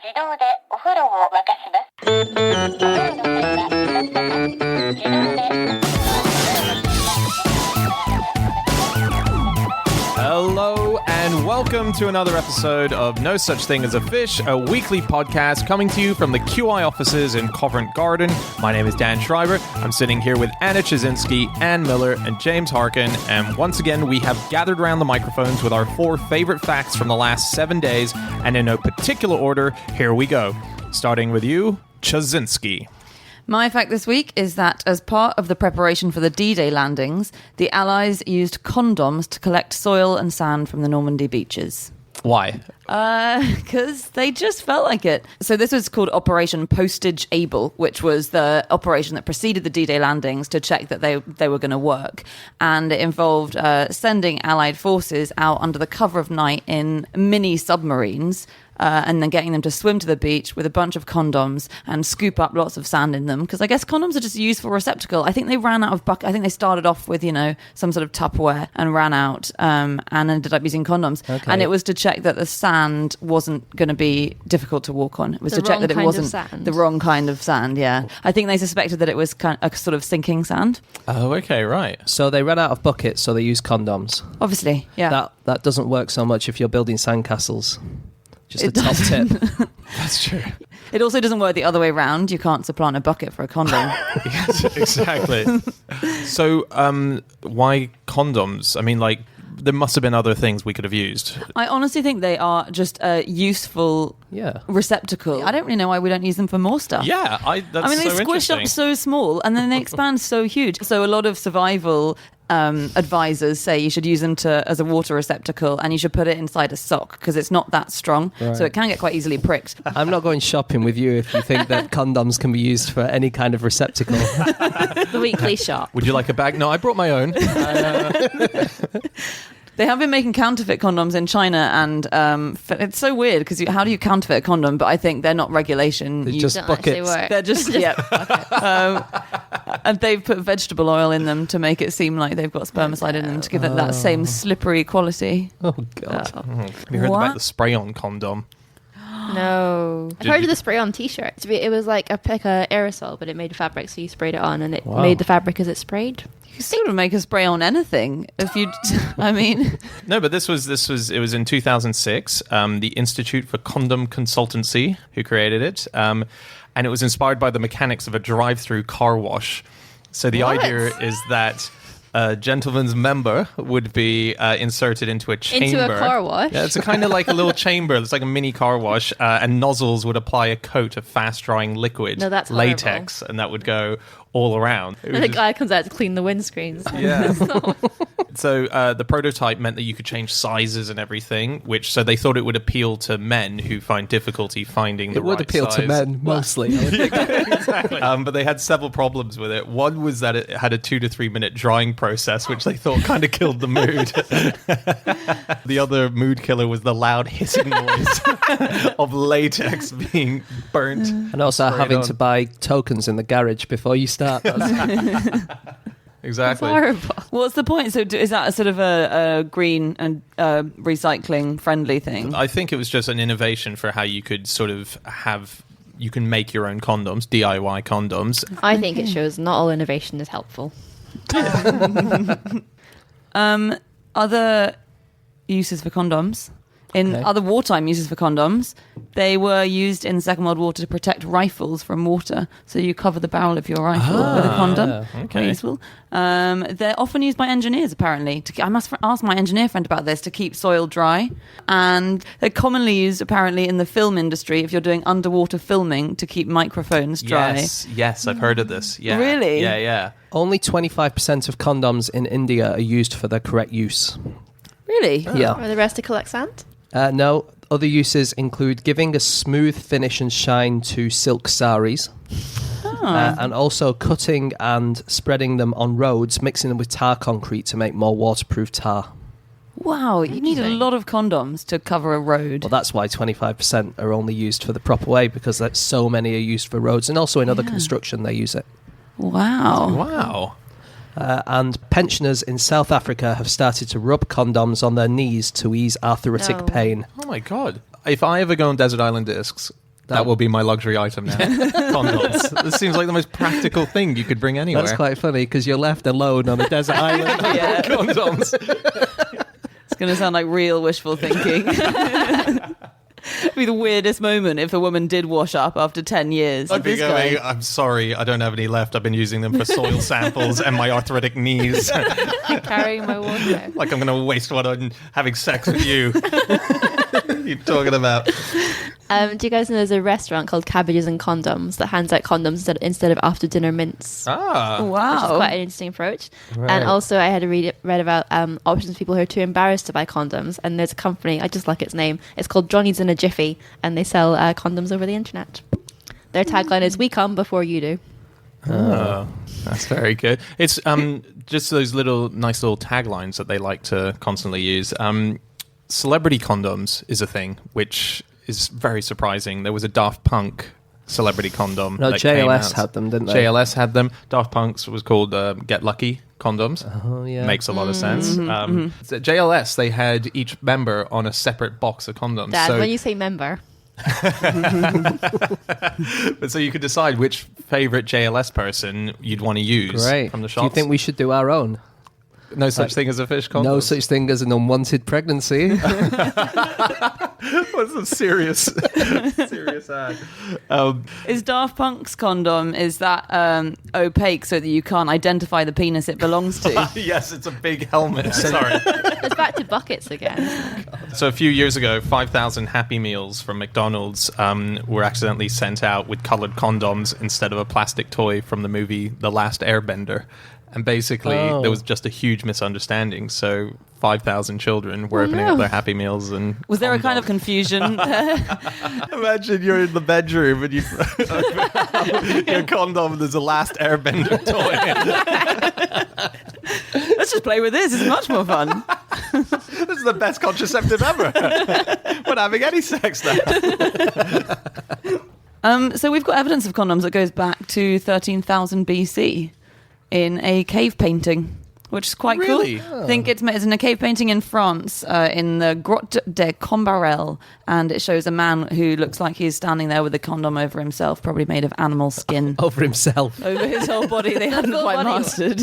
自動でお風呂を沸かします。お風呂の際は自動で。Hello and welcome to another episode of No Such Thing as a Fish, a weekly podcast coming to you from the QI offices in Covent Garden. My name is Dan Schreiber. I'm sitting here with Anna Chazinski, Ann Miller, and James Harkin. And once again, we have gathered around the microphones with our 4 favorite facts from the last 7 days. And in no particular order, here we go. Starting with you, Chazinski. My fact this week is that as part of the preparation for the D-Day landings, the Allies used condoms to collect soil and sand from the Normandy beaches. Why? Because they just felt like it. So this was called Operation Postage Able, which was the operation that preceded the D-Day landings to check that they were going to work. And it involved sending Allied forces out under the cover of night in mini submarines, and then getting them to swim to the beach with a bunch of condoms and scoop up lots of sand in them. Because I guess condoms are just a useful receptacle. I think they ran out of I think they started off with, some sort of Tupperware and ran out and ended up using condoms. Okay. And it was to check that the sand wasn't going to be difficult to walk on. It was to check that it wasn't the wrong kind of sand, yeah. I think they suspected that it was kind of a sort of sinking sand. Oh, okay, right. So they ran out of buckets, so they used condoms. Obviously, yeah. That doesn't work so much if you're building sandcastles. Just a top tip. That's true. It also doesn't work the other way around. You can't supplant a bucket for a condom. Yes, exactly. So, why condoms? I mean, there must have been other things we could have used. I honestly think they are just a useful receptacle. I don't really know why we don't use them for more stuff. Yeah, they squish up so small and then they expand so huge. So a lot of survival advisors say you should use them as a water receptacle, and you should put it inside a sock because it's not that strong, so it can get quite easily pricked. I'm not going shopping with you if you think that condoms can be used for any kind of receptacle. The weekly shop. Would you like a bag? No, I brought my own. They have been making counterfeit condoms in China, and it's so weird because how do you counterfeit a condom? But I think they're not regulation. They're just buckets. They're just and they've put vegetable oil in them to make it seem like they've got spermicide in them to give it that same slippery quality. Oh God! Have you heard about the spray-on condom? No. I've heard of the spray-on t-shirt. It was like a aerosol, but it made fabric, so you sprayed it on, and it made the fabric as it sprayed. You could sort of make a spray on anything if you. I mean, no, but it was in 2006. The Institute for Condom Consultancy who created it, and it was inspired by the mechanics of a drive-through car wash. So the idea is that a gentleman's member would be inserted into a chamber. Into a car wash? Yeah, it's kind of like a little chamber. It's like a mini car wash, and nozzles would apply a coat of fast-drying liquid, that's latex, horrible. And that would go all around. And the guy comes out to clean the windscreens. Yeah. So the prototype meant that you could change sizes and everything, so they thought it would appeal to men who find difficulty finding the right size. It would appeal to men, mostly. Exactly. But they had several problems with it. One was that it had a 2 to 3 minute drying process, which they thought kind of killed the mood. The other mood killer was the loud hissing noise of latex being burnt. And also having to buy tokens in the garage before you start. Exactly. That's horrible. What's the point? So is that a sort of a green and recycling friendly thing? I think it was just an innovation for how you could sort of you can make your own condoms, DIY condoms. I think it shows not all innovation is helpful. Other uses for condoms. Other wartime uses for condoms, they were used in the Second World War to protect rifles from water. So you cover the barrel of your rifle with a condom. Okay. Quite useful. They're often used by engineers, apparently. I must ask my engineer friend about this, to keep soil dry. And they're commonly used, apparently, in the film industry if you're doing underwater filming to keep microphones dry. Yes, I've heard of this. Yeah. Really? Yeah. Only 25% of condoms in India are used for their correct use. Really? Yeah. Are the rest to collect sand? No, other uses include giving a smooth finish and shine to silk saris, and also cutting and spreading them on roads, mixing them with tar concrete to make more waterproof tar. Wow, you need a lot of condoms to cover a road. Well, that's why 25% are only used for the proper way, because so many are used for roads, and also in other construction they use it. Wow. And pensioners in South Africa have started to rub condoms on their knees to ease arthritic pain. Oh my God. If I ever go on Desert Island Discs, That will be my luxury item now. Condoms. This seems like the most practical thing you could bring anywhere. That's quite funny because you're left alone on a desert island. Yeah. Condoms. It's going to sound like real wishful thinking. It'd be the weirdest moment if a woman did wash up after 10 years. I'd be This guy- going, I'm sorry, I don't have any left. I've been using them for soil samples and my arthritic knees. Carrying my water. Like I'm going to waste one on having sex with you. What are you talking about? Do you guys know there's a restaurant called Cabbages and Condoms that hands out condoms instead of after dinner mints? Ah. Which is Wow. quite an interesting approach. Right. And also, I had to read about options for people who are too embarrassed to buy condoms. And there's a company, I just like its name. It's called Johnny's in a Jiffy, and they sell condoms over the internet. Their tagline is "We come before you do." Oh, that's very good. It's just those nice little taglines that they like to constantly use. Celebrity condoms is a thing, which is very surprising. There was a Daft Punk celebrity condom. No, that came JLS out. had them, didn't they? JLS had them. Daft Punk's was called Get Lucky condoms. Oh, yeah. Makes a lot of sense. So JLS, they had each member on a separate box of condoms. Dad, so, when you say member, so you could decide which favorite JLS person you'd want to use Great. from the Do shops. you think we should do our own? No such thing as a fish condom? No such thing as an unwanted pregnancy. What's a serious ad? Is Daft Punk's condom, is that opaque so that you can't identify the penis it belongs to? Yes, it's a big helmet. Sorry. it's back to buckets again. So a few years ago, 5,000 Happy Meals from McDonald's were accidentally sent out with colored condoms instead of a plastic toy from the movie The Last Airbender. And basically, there was just a huge misunderstanding. So 5,000 children were opening up their Happy Meals. And Was there a kind of condoms. confusion there? Imagine you're in the bedroom and you your condom. There's a Last Airbender toy. Let's just play with this. It's much more fun. This is the best contraceptive ever. We're not having any sex now. So we've got evidence of condoms that goes back to 13,000 BC in a cave painting, which is quite Really? cool. I think it's in a cave painting in France, in the Grotte de Combarel, and it shows a man who looks like he's standing there with a condom over himself, probably made of animal skin. Over himself. Over his whole body, they hadn't Full quite body. mastered.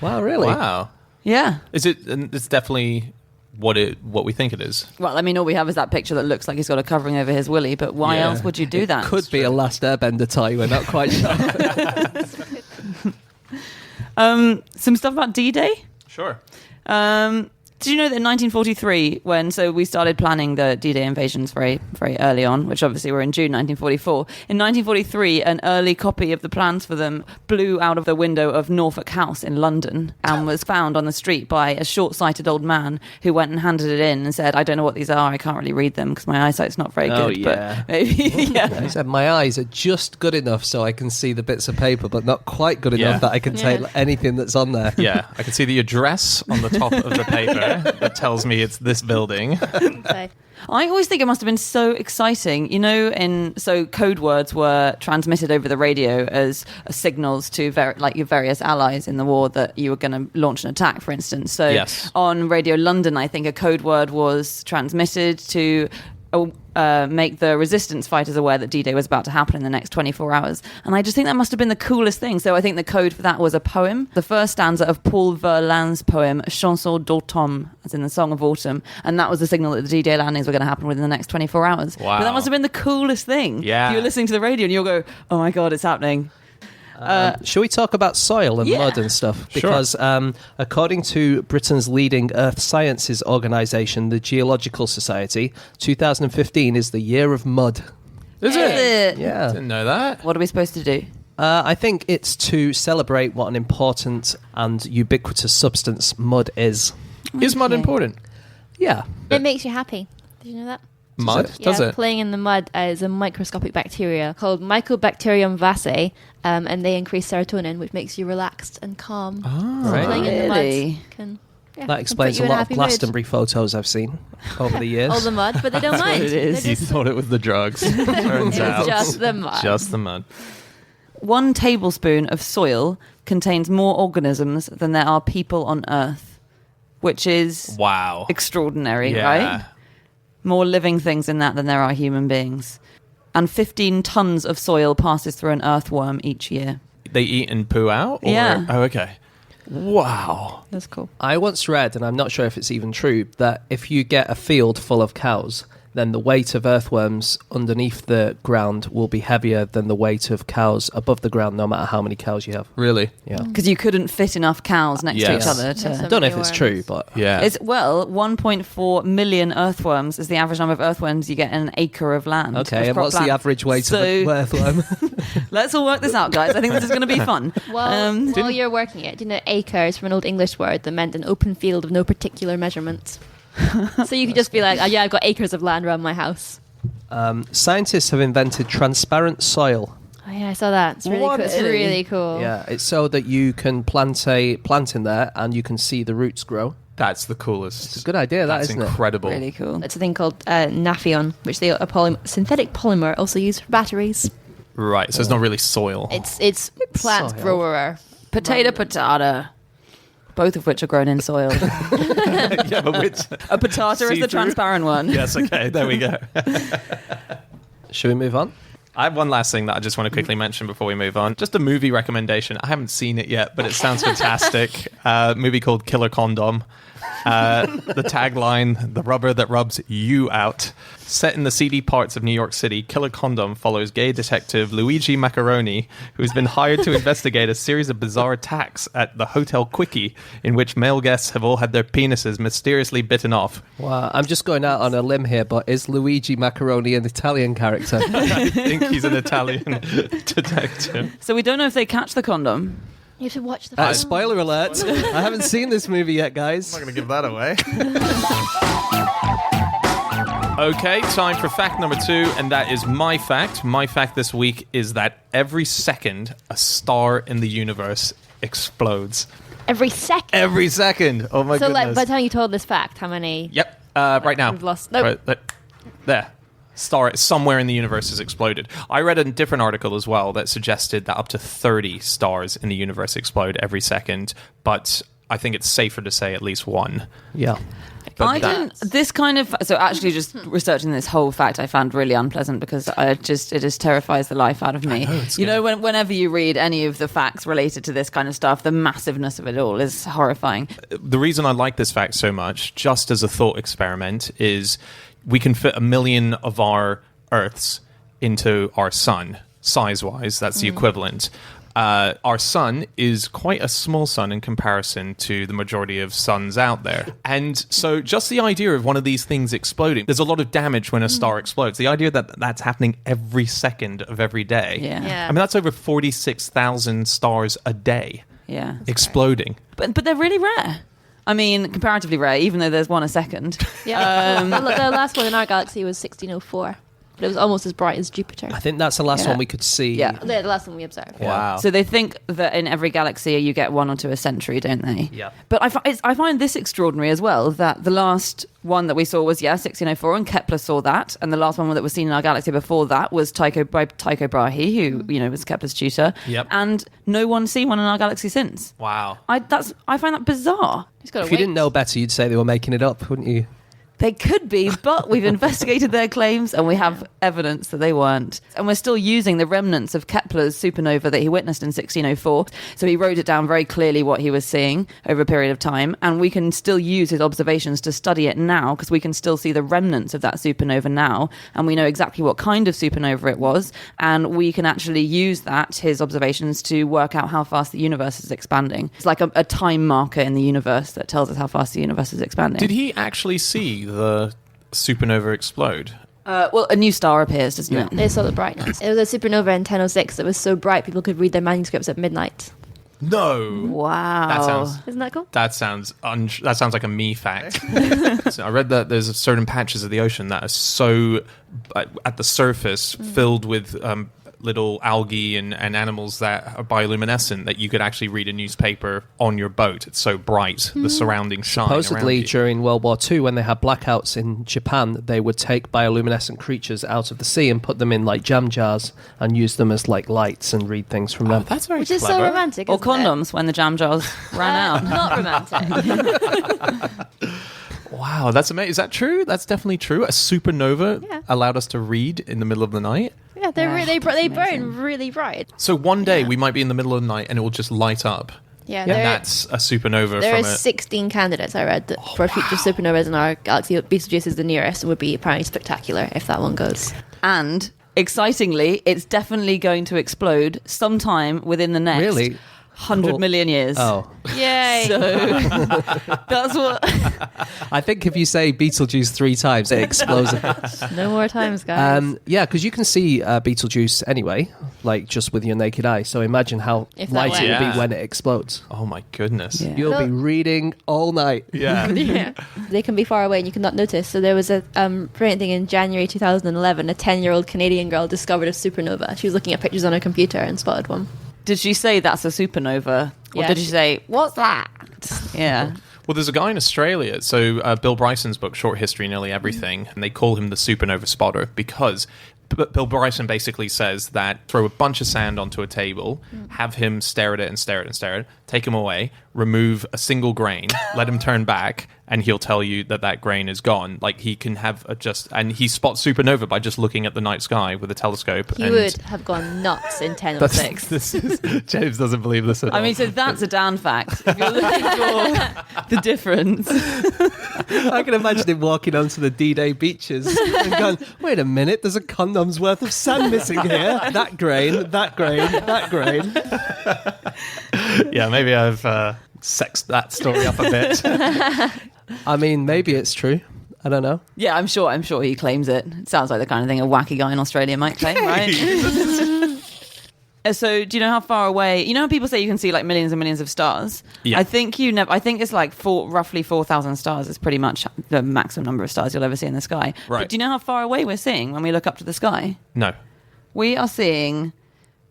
Wow, really? Wow. Yeah. Is it? It's definitely what we think it is. Well, I mean, all we have is that picture that looks like he's got a covering over his willy, but why Yeah. else would you do that? Could be a Last Airbender toy. We're not quite sure. Some stuff about D-Day. Sure. Did you know that in 1943, so we started planning the D-Day invasions very, very early on, which obviously were in June 1944. In 1943, an early copy of the plans for them blew out of the window of Norfolk House in London and was found on the street by a short-sighted old man who went and handed it in and said, "I don't know what these are. I can't really read them because my eyesight's not very Oh, good." yeah. But maybe, yeah. He said, my eyes are just good enough so I can see the bits of paper, but not quite good Yeah. enough that I can tell anything that's on there. Yeah, I can see the address on the top of the paper that tells me it's this building. So, I always think it must have been so exciting, so code words were transmitted over the radio as signals to your various allies in the war that you were going to launch an attack, for instance. So Yes. on Radio London, I think a code word was transmitted to make the resistance fighters aware that D-Day was about to happen in the next 24 hours. And I just think that must have been the coolest thing. So I think the code for that was a poem. The first stanza of Paul Verlaine's poem, Chanson d'automne, as in the Song of Autumn. And that was the signal that the D-Day landings were going to happen within the next 24 hours. Wow. But that must have been the coolest thing. Yeah. You were listening to the radio and you'll go, "Oh my God, it's happening." Shall we talk about soil and Yeah. mud and stuff? Sure. Because according to Britain's leading earth sciences organisation, the Geological Society, 2015 is the year of mud. Is it? Yeah. Didn't know that. What are we supposed to do? I think it's to celebrate what an important and ubiquitous substance mud is. Is mud Okay. important? Yeah. it makes you happy. Did you know that? Mud? Yeah, Does it? playing in the mud is a microscopic bacteria called Mycobacterium vaccae, and they increase serotonin, which makes you relaxed and calm. So Right. playing in the Really? mud can That explains put a you in a lot of happy mood. Glastonbury photos I've seen over the years. all the mud, but they don't mind. it is. They're You just- thought it was the drugs. Turns It's out. just the mud. Just the mud. 1 tablespoon of soil contains more organisms than there are people on Earth, which is Wow. extraordinary, Yeah. right? more living things in that than there are human beings. And 15 tons of soil passes through an earthworm each year. They eat and poo out? Or? Yeah. Oh, okay. Wow. That's cool. I once read, and I'm not sure if it's even true, that if you get a field full of cows, then the weight of earthworms underneath the ground will be heavier than the weight of cows above the ground, no matter how many cows you have. Really? Yeah. Because you couldn't fit enough cows next to Yes. each other Yes. to... I don't know if it's true, but Yeah. It's, well, 1.4 million earthworms is the average number of earthworms you get in an acre of land. okay. of And crop what's land. the average weight So- of an earthworm? Let's all work this out, guys. I think this is going to be fun. Well, while you're working it, do you know acre is from an old English word that meant an open field of no particular measurements? So you could just be like, oh, yeah, I've got acres of land around my house. Scientists have invented transparent soil. Oh, yeah, I saw that. It's really What? cool. It's Really? really cool. Yeah, it's so that you can plant a plant in there and you can see the roots grow. That's the coolest. It's a good idea, That's isn't it? incredible. Really cool. It's a thing called naphion, which they a synthetic polymer also used for batteries. Right, so it's not really soil. It's plant soil. grower. Potato. Both of which are grown in soil. yeah, but which... A patata is the See-through? transparent one. Yes, okay, there we go. Should we move on? I have one last thing that I just want to quickly mention before we move on. Just a movie recommendation. I haven't seen it yet, but it sounds fantastic. A movie called Killer Condom. The tagline, the rubber that rubs you out. Set in the seedy parts of New York City, Killer Condom follows gay detective Luigi Macaroni, who's been hired to investigate a series of bizarre attacks at the Hotel Quickie, in which male guests have all had their penises mysteriously bitten off. Wow, I'm just going out on a limb here, but is Luigi Macaroni an Italian character? I think he's an Italian detective. So we don't know if they catch the condom. You have to watch the film. Spoiler alert! I haven't seen this movie yet, guys. I'm not going to give that away. Okay, time for fact number 2, and that is my fact. My fact this week is that every second, a star in the universe explodes. Every second. Every second! Oh my So, goodness. like, by the time you told this fact, how many? Yep, right now. We've lost- nope. There. Star somewhere in the universe has exploded. I read a different article as well that suggested that up to 30 stars in the universe explode every second, but I think it's safer to say at least one. Yeah. But I didn't. This kind of. So actually, just researching this whole fact, I found really unpleasant because it just terrifies the life out of me. You know, whenever you read any of the facts related to this kind of stuff, the massiveness of it all is horrifying. The reason I like this fact so much, just as a thought experiment, is we can fit 1 million of our Earths into our sun, size-wise. That's the equivalent. Our sun is quite a small sun in comparison to the majority of suns out there. And so just the idea of one of these things exploding, there's a lot of damage when a star explodes. The idea that that's happening every second of every day. Yeah. I mean, that's over 46,000 stars a day Yeah. exploding. But they're really rare. I mean, comparatively rare, even though there's one a second. Yeah. the last one in our galaxy was 1604. But it was almost as bright as Jupiter. I think that's the last Yeah. one we could see. Yeah. The last one we observed. Wow. So they think that in every galaxy you get 1 or 2 a century, don't they? Yeah. But I find this extraordinary as well, that the last one that we saw was, 1604, and Kepler saw that. And the last one that was seen in our galaxy before that was Tycho Brahe, who, was Kepler's tutor. Yep. And no one's seen one in our galaxy since. Wow. I find that bizarre. Just gotta If you wait. didn't know better, you'd say they were making it up, wouldn't you? They could be, but we've investigated their claims and we have evidence that they weren't. And we're still using the remnants of Kepler's supernova that he witnessed in 1604. So he wrote it down very clearly what he was seeing over a period of time. And we can still use his observations to study it now because we can still see the remnants of that supernova now. And we know exactly what kind of supernova it was. And we can actually use his observations, to work out how fast the universe is expanding. It's like a time marker in the universe that tells us how fast the universe is expanding. Did he actually see the supernova explode? Well, a new star appears, doesn't it? They saw the brightness. It was a supernova in 1006 that was so bright people could read their manuscripts at midnight. No. Wow. Isn't that cool? That sounds like a me fact. So I read that there's certain patches of the ocean that are so at the surface filled with little algae and animals that are bioluminescent that you could actually read a newspaper on your boat. It's so bright, the surrounding shine around Supposedly, you. during World War II, when they had blackouts in Japan, they would take bioluminescent creatures out of the sea and put them in like jam jars and use them as like lights and read things from them. That's very Which is clever. so romantic. Or isn't condoms when the jam jars ran out. Not romantic. Wow, that's amazing. Is that true? That's definitely true. A supernova Yeah. allowed us to read in the middle of the night. Yeah, they burn really bright. So one day we might be in the middle of the night and it will just light up. Yeah, And that's a supernova there from are it. 16 candidates I read for future supernovas in our galaxy. Betelgeuse is the nearest and would be apparently spectacular if that one goes. And excitingly, it's definitely going to explode sometime within the next Really? 100 million years. Oh, Yay! So that's what. I think if you say Beetlejuice 3 times, it explodes. No more times, guys. Yeah, because you can see Beetlejuice anyway, like just with your naked eye. So imagine how If that light it will went. be when it explodes. Oh my goodness. Yeah. You'll be reading all night. Yeah. Yeah. They can be far away and you cannot notice. So there was a brilliant thing in January 2011. A 10-year-old Canadian girl discovered a supernova. She was looking at pictures on her computer and spotted one. Did she say that's a supernova? Or Yeah. did she say, what's that? Yeah. Well, there's a guy in Australia. So Bill Bryson's book, Short History, Nearly Everything, and they call him the supernova spotter because Bill Bryson basically says that throw a bunch of sand onto a table, have him stare at it and stare at it and stare at it, take him away, remove a single grain, let him turn back, and he'll tell you that that grain is gone. Like he can have and he spots supernova by just looking at the night sky with a telescope. He and would have gone nuts in 1006. This is, James doesn't believe this at all. I mean, so that's a Dan fact. If you're looking for the difference. I can imagine him walking onto the D-Day beaches and going, wait a minute, there's a condom's worth of sand missing here. That grain, that grain, that grain. Yeah, maybe I've sexed that story up a bit. I mean, maybe it's true. I don't know. Yeah, I'm sure he claims it. It sounds like the kind of thing a wacky guy in Australia might claim, right? So, do you know how far away? You know how people say you can see like millions and millions of stars? Yeah. I think I think it's like roughly 4,000 stars is pretty much the maximum number of stars you'll ever see in the sky. Right. But do you know how far away we're seeing when we look up to the sky? No. We are seeing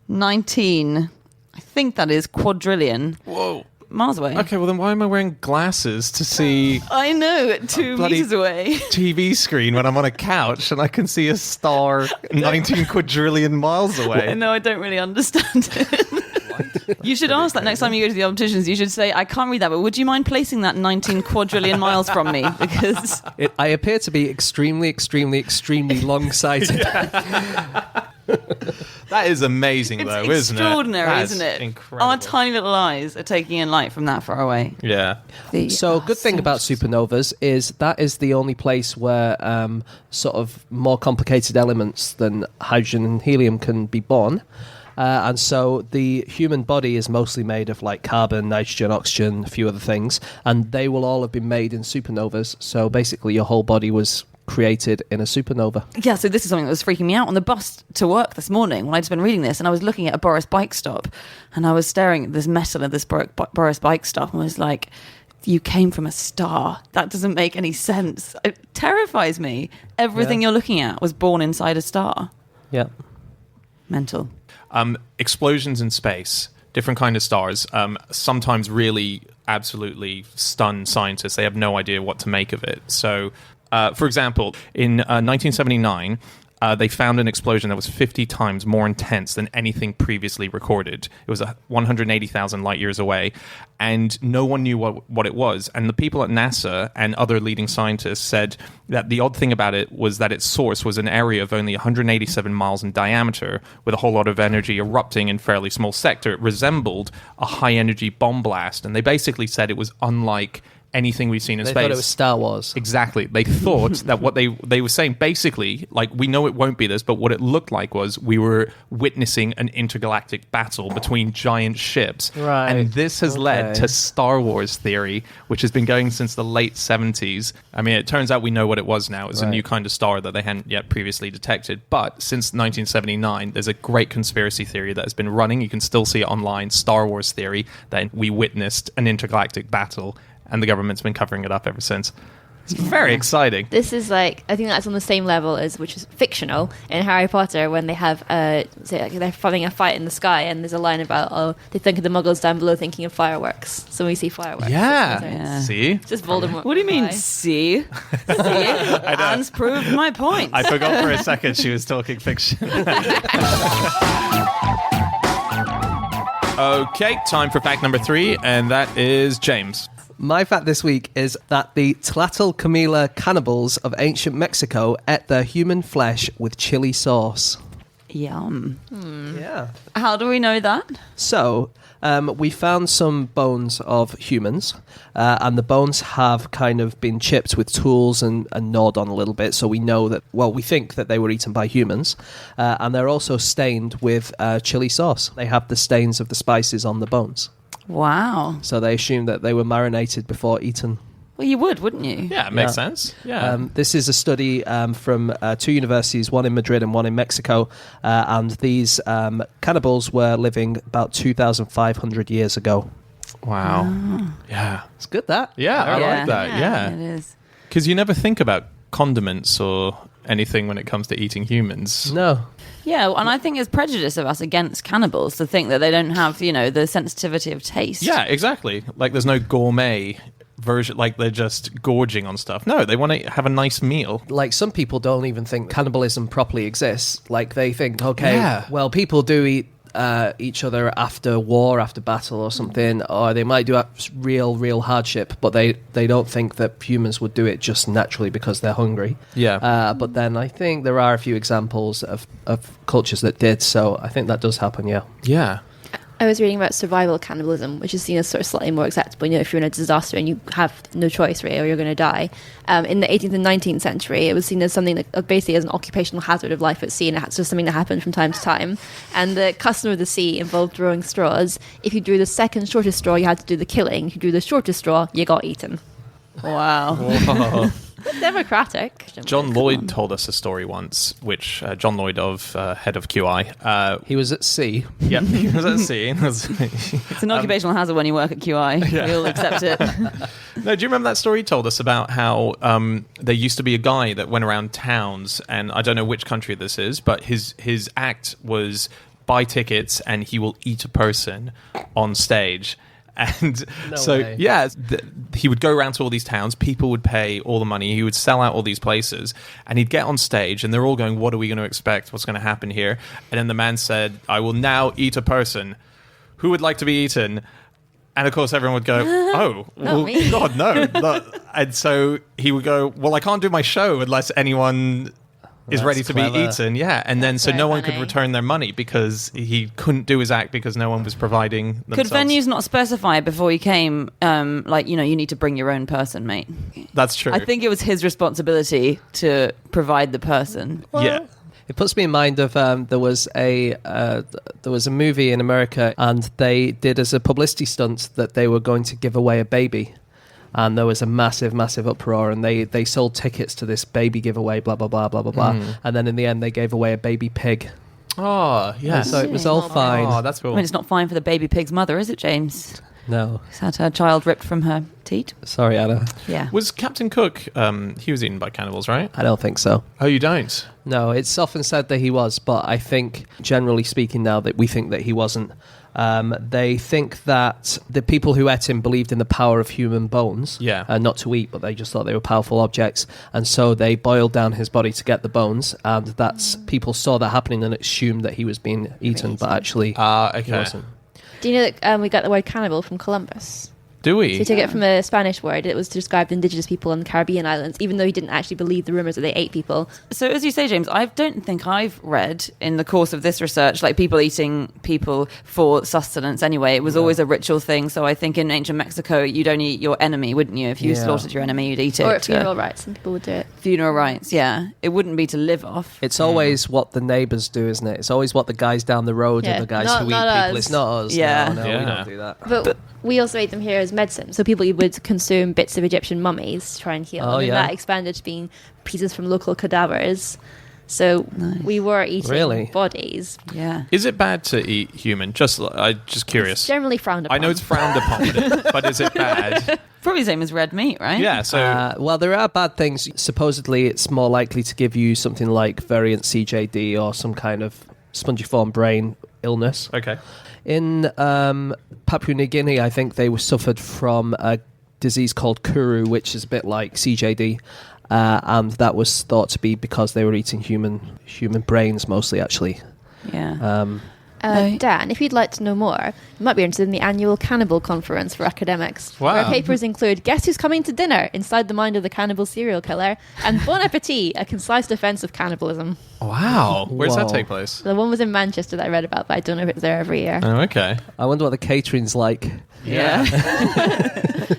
19, I think that is quadrillion Whoa. miles away. Okay, well then why am I wearing glasses to see I know, 2 bloody- meters away. TV screen when I'm on a couch and I can see a star 19 quadrillion miles away? No, I don't really understand it. You should ask that next time you go to the opticians. You should say, I can't read that, but would you mind placing that 19 quadrillion miles from me? Because I appear to be extremely, extremely, extremely long-sighted. That is amazing, it's though, isn't it? extraordinary, That's isn't it? Incredible. Our tiny little eyes are taking in light from that far away. Yeah. So, good thing about supernovas is that is the only place where sort of more complicated elements than hydrogen and helium can be born. And so the human body is mostly made of like carbon, nitrogen, oxygen, a few other things, and they will all have been made in supernovas. So basically your whole body was created in a supernova. Yeah, so this is something that was freaking me out on the bus to work this morning when I'd just been reading this, and I was looking at a Boris bike stop, and I was staring at this metal of this Boris bike stop, and was like, you came from a star. That doesn't make any sense. It terrifies me. Everything you're looking at was born inside a star. Yeah. Mental. Explosions in space, different kind of stars, sometimes really absolutely stun scientists. They have no idea what to make of it. So, for example, in 1979, they found an explosion that was 50 times more intense than anything previously recorded. It was 180,000 light years away, and no one knew what it was. And the people at NASA and other leading scientists said that the odd thing about it was that its source was an area of only 187 miles in diameter, with a whole lot of energy erupting in a fairly small sector. It resembled a high-energy bomb blast, and they basically said it was unlike anything we've seen in They space. thought it was Star Wars. Exactly. They thought that what they were saying, basically, like, we know it won't be this, but what it looked like was we were witnessing an intergalactic battle between giant ships. Right. And this has led to Star Wars theory, which has been going since the late 70s. I mean, it turns out we know what it was now. It's a new kind of star that they hadn't yet previously detected. But since 1979, there's a great conspiracy theory that has been running. You can still see it online, Star Wars theory, that we witnessed an intergalactic battle. And the government's been covering it up ever since. It's very exciting. This is like, I think that's on the same level as, which is fictional, in Harry Potter, when they have, say, like they're having a fight in the sky, and there's a line about, oh, they think of the Muggles down below thinking of fireworks. So we see fireworks. Yeah. Yeah. See? It's just Voldemort. What do you mean, Why? see? Anne's proved my point. I forgot for a second she was talking fiction. Okay, time for fact number 3, and that is James. My fact this week is that the Tlaxcala cannibals of ancient Mexico ate their human flesh with chili sauce. Yum. Yeah. How do we know that? So, we found some bones of humans, and the bones have kind of been chipped with tools and gnawed on a little bit, so we know that, well, we think that they were eaten by humans, and they're also stained with chili sauce. They have the stains of the spices on the bones. Wow. So they assume that they were marinated before eaten. Well, you would, wouldn't you? Yeah, it makes sense. Yeah. This is a study from two universities, one in Madrid and one in Mexico, and these cannibals were living about 2,500 years ago. Wow. Yeah. It's good, that. Yeah, I like that. Yeah. It is. Because you never think about condiments or anything when it comes to eating humans. No. Yeah, and I think it's prejudice of us against cannibals to think that they don't have, the sensitivity of taste. Yeah, exactly. Like there's no gourmet version, like they're just gorging on stuff. No, they want to have a nice meal. Like, some people don't even think cannibalism properly exists. Like, they think, okay, Yeah. well, people do eat each other after war, after battle or something, or they might do real hardship, but they don't think that humans would do it just naturally because they're hungry. Yeah. But then I think there are a few examples of cultures that did, so I think that does happen, yeah. Yeah. I was reading about survival cannibalism, which is seen as sort of slightly more acceptable. If you're in a disaster and you have no choice, really, or you're going to die. In the 18th and 19th century, it was seen as something that basically as an occupational hazard of life at sea, and it's just something that happened from time to time. And the custom of the sea involved drawing straws. If you drew the second shortest straw, you had to do the killing. If you drew the shortest straw, you got eaten. Wow. Whoa. Democratic. John Lloyd told us a story once, which John Lloyd of head of QI. He was at sea. Yeah, he was at sea. It's an occupational hazard when you work at QI. Yeah. We'll accept it. No, do you remember that story he told us about how there used to be a guy that went around towns, and I don't know which country this is, but his act was buy tickets and he will eat a person on stage. And No so, way. yeah, he would go around to all these towns. People would pay all the money. He would sell out all these places. And he'd get on stage, and they're all going, what are we going to expect? What's going to happen here? And then the man said, I will now eat a person. Who would like to be eaten? And, of course, everyone would go, oh, well, me. God, no. And so he would go, well, I can't do my show unless anyone is That's ready to clever. be eaten. Yeah. And then so very no one could funny. return their money because he couldn't do his act because no one was providing Could themselves. venues not specify before you came, you need to bring your own person, mate? That's true. I think it was his responsibility to provide the person. Yeah. It puts me in mind of there was a movie in America, and they did as a publicity stunt that they were going to give away a baby, and there was a massive uproar, and they sold tickets to this baby giveaway, blah blah blah blah blah blah, and then in the end they gave away a baby pig. Oh, yeah. So it was all fine. Oh, that's cool. I mean, it's not fine for the baby pig's mother, is it, James? No, She's had her child ripped from her teat. sorry, Anna, Yeah. Was Captain Cook, he was eaten by cannibals, right? I don't think so. Oh, you don't? No, it's often said that he was, but I think, generally speaking now, that we think that he wasn't. They think that the people who ate him believed in the power of human bones. Yeah. Not to eat, but they just thought they were powerful objects. And so they boiled down his body to get the bones. And that's people saw that happening and assumed that he was being eaten, but actually he Okay. wasn't. Do you know that we got the word cannibal from Columbus? Do So we? he took it from a Spanish word. It was to describe the indigenous people in the Caribbean islands, even though he didn't actually believe the rumours that they ate people. So, as you say, James, I don't think I've read in the course of this research, like people eating people for sustenance anyway. It was always a ritual thing. So, I think in ancient Mexico, you'd only eat your enemy, wouldn't you? If you Yeah. slaughtered your enemy, you'd eat it. Or at funeral rites, some people would do it. Funeral rites, yeah. It wouldn't be to live off. It's always what the neighbours do, isn't it? It's always what the guys down the road Yeah, and the guys not- who eat not people. us. It's not us. Yeah. No, we Yeah. don't do that. But we also ate them here as medicine. So people would consume bits of Egyptian mummies to try and heal Oh, them. And yeah. that expanded to being pieces from local cadavers. So we were eating Really? bodies. Yeah. Is it bad to eat human? Just curious. It's generally frowned upon. I know it's frowned upon, but is it bad? Probably the same as red meat, right? Yeah, so... Well, there are bad things. Supposedly, it's more likely to give you something like variant CJD or some kind of spongiform brain illness. okay. In Papua New Guinea, I think they were suffered from a disease called kuru, which is a bit like CJD, and that was thought to be because they were eating human brains mostly, actually. Yeah. Dan, if you'd like to know more, you might be interested in the annual Cannibal Conference for academics, Wow. where papers include Guess Who's Coming to Dinner? Inside the Mind of the Cannibal Serial Killer, and Bon Appetit, A Concise Defense of Cannibalism. Wow. Where does that Whoa. take place? The one was in Manchester that I read about, but I don't know if it's there every year. Oh, okay. I wonder what the catering's like. Yeah.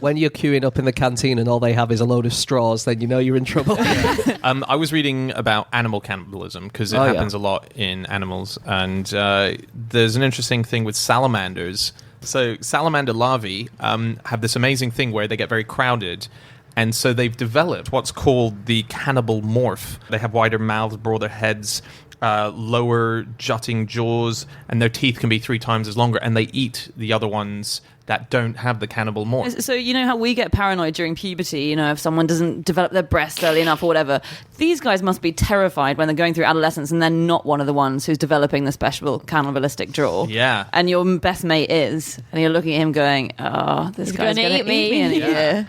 When you're queuing up in the canteen and all they have is a load of straws, then you know you're in trouble. I was reading about animal cannibalism because it Oh, yeah. happens a lot in animals. And there's an interesting thing with salamanders. So salamander larvae have this amazing thing where they get very crowded. And so they've developed what's called the cannibal morph. They have wider mouths, broader heads, lower jutting jaws, and their teeth can be 3 times as longer. And they eat the other ones that don't have the cannibal morph. So you know how we get paranoid during puberty, you know, if someone doesn't develop their breasts early enough or whatever. These guys must be terrified when they're going through adolescence and they're not one of the ones who's developing the special cannibalistic jaw. Yeah. And your best mate is, and you're looking at him going, oh, this He's guy's gonna going to eat eat me in a me. year.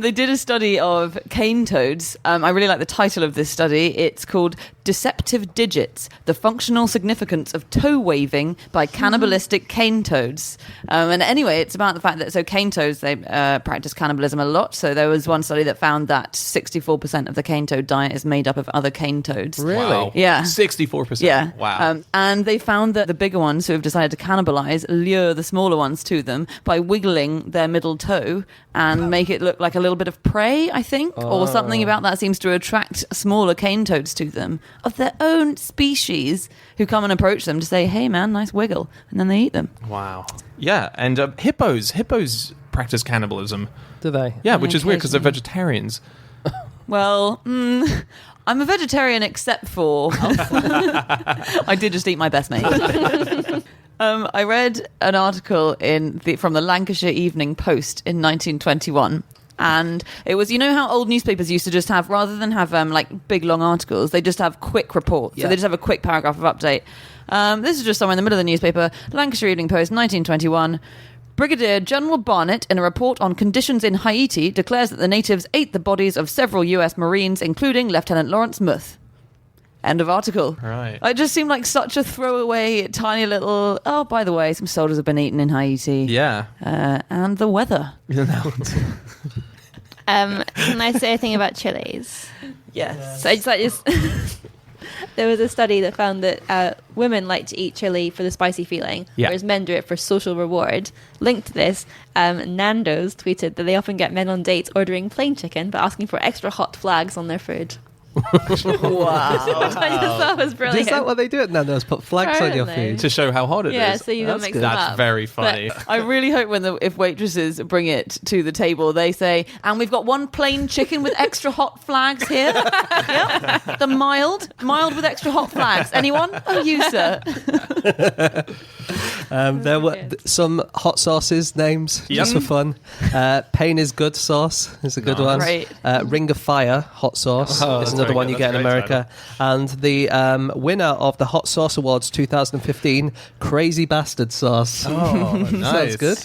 They did a study of cane toads. I really like the title of this study. It's called Deceptive Digits, The Functional Significance of Toe Waving by Cannibalistic Cane Toads. And anyway, it's about the fact that, so cane toads, they practice cannibalism a lot. So there was one study that found that 64% of the cane toad diet is made up of other cane toads. Really? Wow. Yeah. 64%. Yeah. Wow. And they found that the bigger ones who have decided to cannibalize lure the smaller ones to them by wiggling their middle toe and make it look like a little bit of prey, I think, or something about that seems to attract smaller cane toads to them of their own species who come and approach them to say, hey man, nice wiggle. And then they eat them. Wow. Yeah, and hippos practice cannibalism. Do they? Yeah, which is weird because they're occasionally. vegetarians. Well, I'm a vegetarian except for I did just eat my best mate. I read an article from the Lancashire Evening Post in 1921. And it was, you know how old newspapers used to just have, rather than have like big long articles, they just have quick reports. Yeah. So they just have a quick paragraph of update. This is just somewhere in the middle of the newspaper. Lancashire Evening Post, 1921. Brigadier General Barnett, in a report on conditions in Haiti, declares that the natives ate the bodies of several U.S. Marines, including Lieutenant Lawrence Muth. End of article. Right. It just seemed like such a throwaway, tiny little, oh, by the way, some soldiers have been eaten in Haiti. Yeah. And the weather. Can I say anything about chilies? Yes. So I just there was a study that found that women like to eat chili for the spicy feeling, Yeah. whereas men do it for social reward. Linked to this, Nando's tweeted that they often get men on dates ordering plain chicken but asking for extra hot flags on their food. Wow. I just thought it was brilliant. Is that what they do at Nando's? Put flags on your Apparently. food? to show how hot it is. Yeah, so you don't That's mix good. them That's up. very funny. I really hope if waitresses bring it to the table, they say, and we've got one plain chicken with extra hot flags here. Yep. The mild with extra hot flags. Anyone? Oh, you, sir. There were some hot sauces names Yep. just for fun. Pain is good sauce is a good one. Great. Ring of Fire hot sauce Oh, is that's another very one good. you get That's in a great America. And the winner of the Hot Sauce Awards 2015, Crazy Bastard sauce. Oh, nice. Sounds good.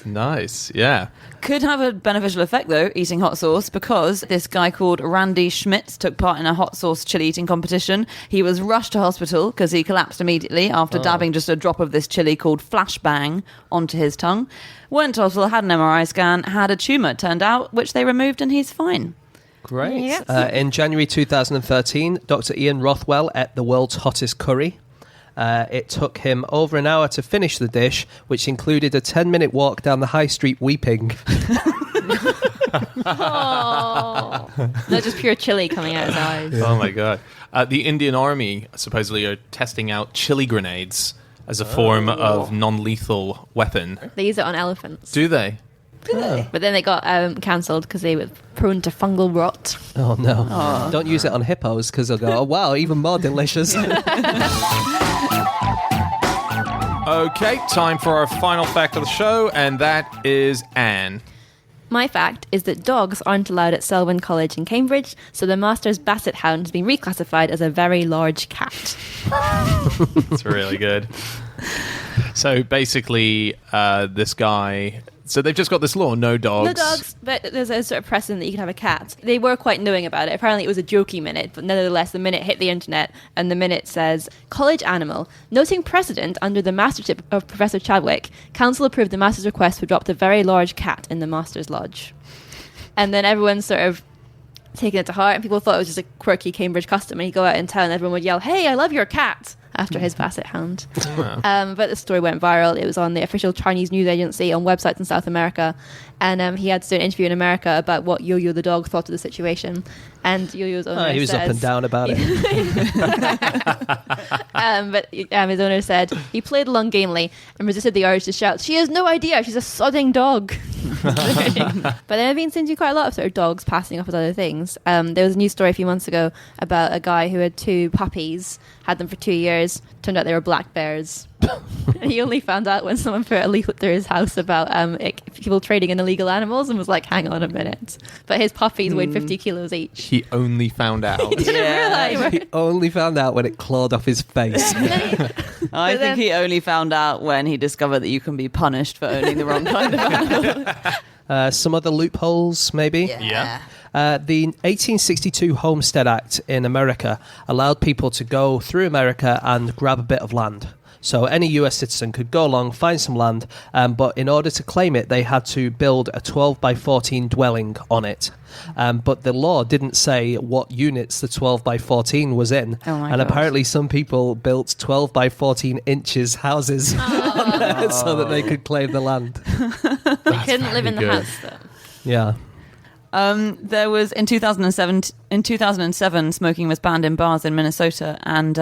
Nice. Yeah. Could have a beneficial effect, though, eating hot sauce, because this guy called Randy Schmitz took part in a hot sauce chili eating competition. He was rushed to hospital because he collapsed immediately after dabbing just a drop of this chili called Flashbang onto his tongue. Went to hospital, had an MRI scan, had a tumour, turned out, which they removed, and he's fine. Great. Yeah. In January 2013, Dr. Ian Rothwell ate the world's hottest curry. It took him over an hour to finish the dish, which included a 10-minute walk down the high street weeping. Oh, no, just pure chili coming out his eyes. Oh my god. The Indian Army supposedly are testing out chili grenades as a form of non-lethal weapon. They use it on elephants. Do they? But then they got cancelled because they were prone to fungal rot. Oh, no. Don't use it on hippos because they'll go, oh, wow, even more delicious. Okay, time for our final fact of the show, and that is Anne. My fact is that dogs aren't allowed at Selwyn College in Cambridge, so the Master's Basset Hound has been reclassified as a very large cat. It's really good. So basically, this guy So they've just got this law, no dogs. No dogs, but there's a sort of precedent that you can have a cat. They were quite knowing about it. Apparently it was a jokey minute, but nevertheless the minute hit the internet, and the minute says, college animal, noting precedent under the mastership of Professor Chadwick, council approved the master's request to adopt a very large cat in the master's lodge. And then everyone sort of taking it to heart, and people thought it was just a quirky Cambridge custom, and he'd go out in town and everyone would yell, "Hey, I love your cat," after his basset hound. But the story went viral. It was on the official Chinese news agency, on websites in South America, and he had to do an interview in America about what Yo-Yo the dog thought of the situation. And Yo-Yo's owner he was says, up and down about it. but his owner said he played along gamely and resisted the urge to shout, "She has no idea, she's a sodding dog." But there have been seems to be quite a lot of sort of dogs passing off as other things. There was a news story a few months ago about a guy who had 2 puppies, had them for 2 years. Turned out they were black bears. And he only found out when someone put a leaflet through his house about people trading in illegal animals, and was like, hang on a minute. But his puppies weighed 50 kilos each. He only found out. He didn't realise. He only found out when it clawed off his face. I think he only found out when he discovered that you can be punished for owning the wrong kind of animal. Some other loopholes, maybe? Yeah. The 1862 Homestead Act in America allowed people to go through America and grab a bit of land. So any US citizen could go along, find some land, but in order to claim it, they had to build a 12 by 14 dwelling on it. But the law didn't say what units the 12 by 14 was in. Oh my and gosh. apparently some people built 12 by 14 inches houses on there so that they could claim the land. They couldn't live in the good. house, though. Yeah. There was in 2007 smoking was banned in bars in Minnesota, and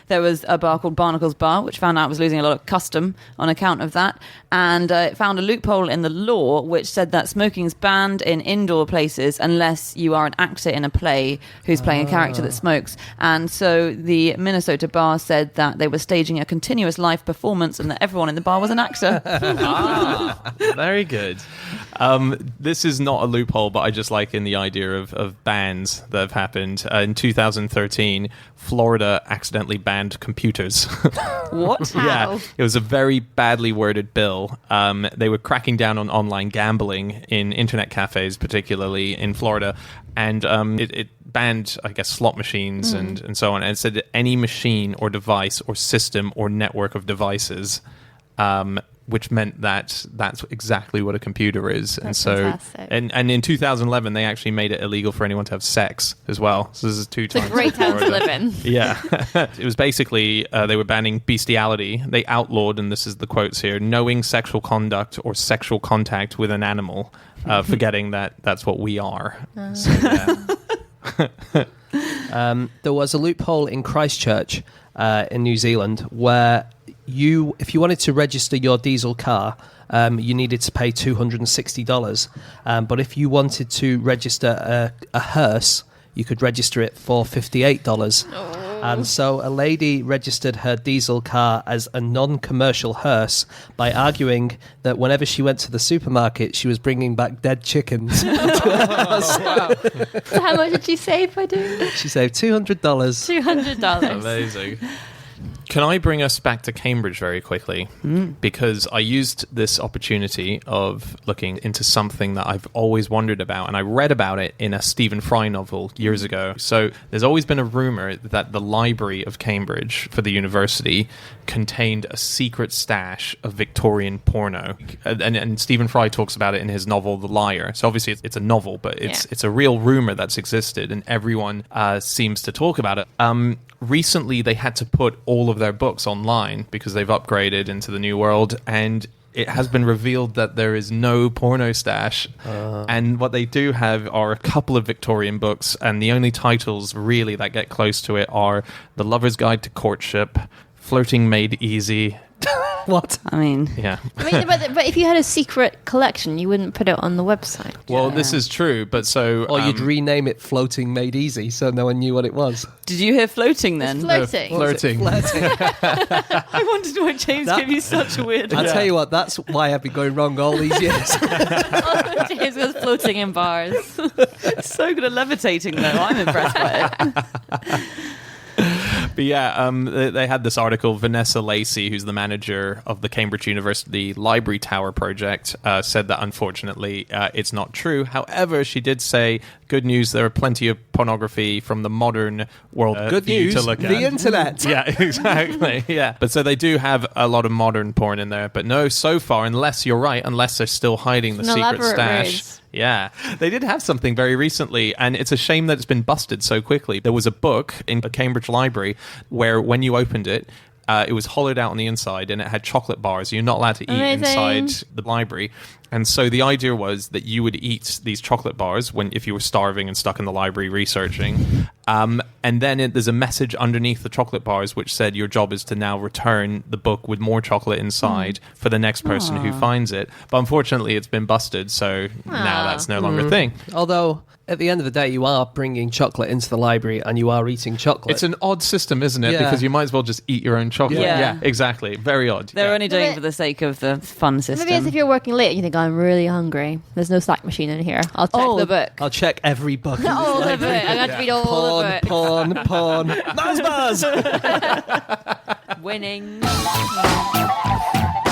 there was a bar called Barnacle's Bar, which found out it was losing a lot of custom on account of that, and it found a loophole in the law which said that smoking is banned in indoor places unless you are an actor in a play who's playing a character that smokes. And so the Minnesota bar said that they were staging a continuous live performance and that everyone in the bar was an actor. Very good. This is not a loophole, but I just like in the idea of bans that have happened. In 2013, Florida accidentally banned computers. What? Yeah, How? it was a very badly worded bill. They were cracking down on online gambling in internet cafes, particularly in Florida, and it banned, I guess, slot machines and so on. And it said that any machine or device or system or network of devices, which meant that that's exactly what a computer is. And That's so, fantastic. and in 2011, they actually made it illegal for anyone to have sex as well. So this is 2 It's a times. great town to Florida. live in. Yeah. It was basically, they were banning bestiality. They outlawed, and this is the quotes here, knowing sexual conduct or sexual contact with an animal, forgetting that that's what we are. So, yeah. There was a loophole in Christchurch in New Zealand where if you wanted to register your diesel car, you needed to pay $260. But if you wanted to register a hearse, you could register it for $58. And so a lady registered her diesel car as a non-commercial hearse by arguing that whenever she went to the supermarket, she was bringing back dead chickens. So how much did she save by doing that? She saved $200. $200. Amazing. Can I bring us back to Cambridge very quickly? Because I used this opportunity of looking into something that I've always wondered about, and I read about it in a Stephen Fry novel years ago. So there's always been a rumor that the library of Cambridge for the university contained a secret stash of Victorian porno. And Stephen Fry talks about it in his novel The Liar. So obviously it's a novel, but it's a real rumor that's existed, and everyone seems to talk about it. Recently, they had to put all of their books online because they've upgraded into the new world, and it has been revealed that there is no porno stash. And what they do have are a couple of Victorian books, and the only titles really that get close to it are The Lover's Guide to Courtship, Flirting Made Easy. What? I mean, Yeah. I mean, but if you had a secret collection, you wouldn't put it on the website. Well, this is true, but so... Or you'd rename it Floating Made Easy so no one knew what it was. did you hear floating then? Floating. Flirting. I wondered why James gave you such a weird. I'll tell you what, that's why I've been going wrong all these years. James goes floating in bars. So good at levitating, though. I'm impressed by it. But yeah, they had this article. Vanessa Lacey, who's the manager of the Cambridge University Library Tower project, said that unfortunately it's not true. However, she did say, good news, there are plenty of pornography from the modern world Good for you news, to look at. the internet. Yeah, exactly. Yeah. But so they do have a lot of modern porn in there. But no, so far, unless you're right, unless they're still hiding the An secret elaborate stash. ruse. Yeah. They did have something very recently, and it's a shame that it's been busted so quickly. There was a book in a Cambridge library where when you opened it, it was hollowed out on the inside and it had chocolate bars. You're not allowed to eat inside the library. And so the idea was that you would eat these chocolate bars if you were starving and stuck in the library researching. And then there's a message underneath the chocolate bars which said your job is to now return the book with more chocolate inside for the next person who finds it. But unfortunately, it's been busted, so now that's no longer a thing. Although, at the end of the day, you are bringing chocolate into the library and you are eating chocolate. It's an odd system, isn't it? Yeah. Because you might as well just eat your own chocolate. Yeah. Exactly. Very odd. They're Yeah. only doing But- it for the sake of the fun system. Maybe it's if you're working late and you think, I'm really hungry. There's no snack machine in here. I'll check the book. I'll check every book. in this All of library. it. I'm going to read all of it. Porn. Buzz, buzz. Winning.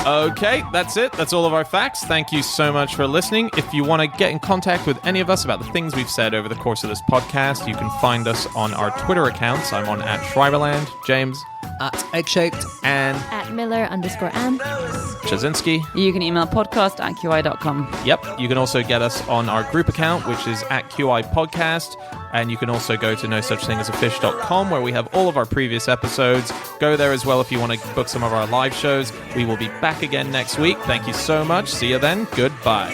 Okay, that's it. That's all of our facts. Thank you so much for listening. If you want to get in contact with any of us about the things we've said over the course of this podcast, you can find us on our Twitter accounts. I'm on @Schreiberland, James, At egg-shaped. and At Miller_Ann. Chazinski. You can email podcast@qi.com. Yep. You can also get us on our group account, which is @QI Podcast. And you can also go to nosuchthingasafish.com, where we have all of our previous episodes. Go there as well if you want to book some of our live shows. We will be back again next week. Thank you so much. See you then. Goodbye.